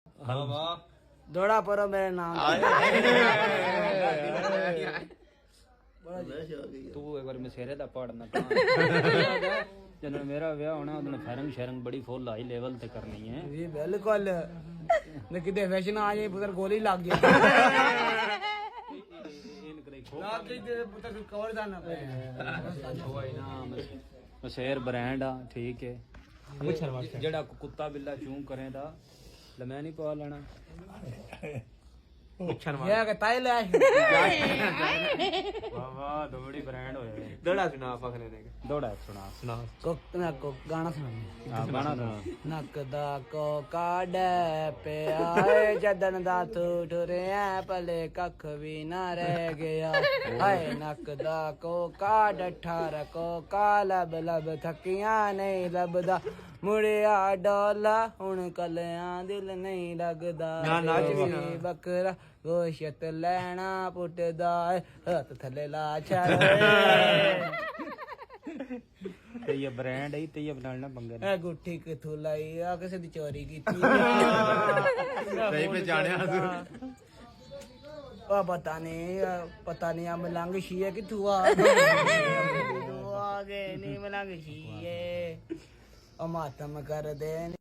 दौड़ा परो मेरे नाम तू एक बार मसेरे दा पढ़ना ਜਦੋਂ ਮੇਰਾ ਵਿਆਹ ਹੋਣਾ ਉਹਨੂੰ ਫੈਰੰਗ ਸ਼ੈਰੰਗ ਬੜੀ ਫੁੱਲ ਹਾਈ ਲੈਵਲ ਤੇ ਕਰਨੀ ਹੈ जी बिल्कुल न किते फैशन आ जाए पुत्र गोली लग गया लाग गई ते पुत्र कवर जाना पे ਮਸ਼ੇਰ ਬ੍ਰਾਂਡ ਆ ਠੀਕ ਹੈ ਜਿਹੜਾ ਕੁੱਤਾ ਬਿੱਲਾ ਚੂੰ ਕਰੇਦਾ ਲੈ ਮੈਂ ਨਹੀਂ ਪਾ ਲੈਣਾ ये के ताई ले ਵਾਹ ਵਾਹ ਦੋੜੀ ਬ੍ਰਾਂਡ ਹੋਇਆ दड़ा सुना फखरे ने ਦੋੜਾ ਸੁਣਾ को गाना सुना ਆ ਗਾਣਾ ਸੁਣਾ ਨੱਕ ਦਾ ਕੋਕਾ ਡੈ ਪਿਆ ਜਦਨ ਦਾ ਟੁਰਿਆ ਭਲੇ ਕੱਖ ਵੀ ਨਾ ਰਹਿ ਗਿਆ ਹਾਏ ਨੱਕ ਦਾ ਕੋਕਾ ਡੱਠਾ ਰਕੋ ਲੱਭ ਲੱਭ ਥੱਕੀਆਂ ਨਹੀਂ ਲੱਭਦਾ ਮੁੜਿਆ ਡੋਲਾ ਹੁਣ ਕਲਿਆਂ ਦਿਲ ਨਹੀਂ ਲੱਗਦਾ ਬੱਕਰਾ ਗੋਸ਼ਤ ਲੈਣਾ ਪੁੱਟਦਾ ਹੱਥ ਥੱਲੇ ਲਾ ਛੜ ਤੇ ਇਹ ਬ੍ਰਾਂਡ ਹੈ ਤੇ ਇਹ ਬਣਾਉਣਾ ਪੰਗੇ ਇਹ ਗੁੱਠੀ ਕਿੱਥੋਂ ਲਾਈ ਆ ਕਿਸੇ ਦੀ ਚੋਰੀ ਕੀਤੀ सही पे जाने ਆ ਪਤਾ ਨਹੀਂ ਆ ਮਲੰਗ ਸ਼ੀਏ ਕਿੱਥੋਂ ਆ ਗਏ ਨਹੀਂ ਮਲੰਗ ਸ਼ੀਏ ਉਹ ਮਾਤਮ ਕਰਦੇ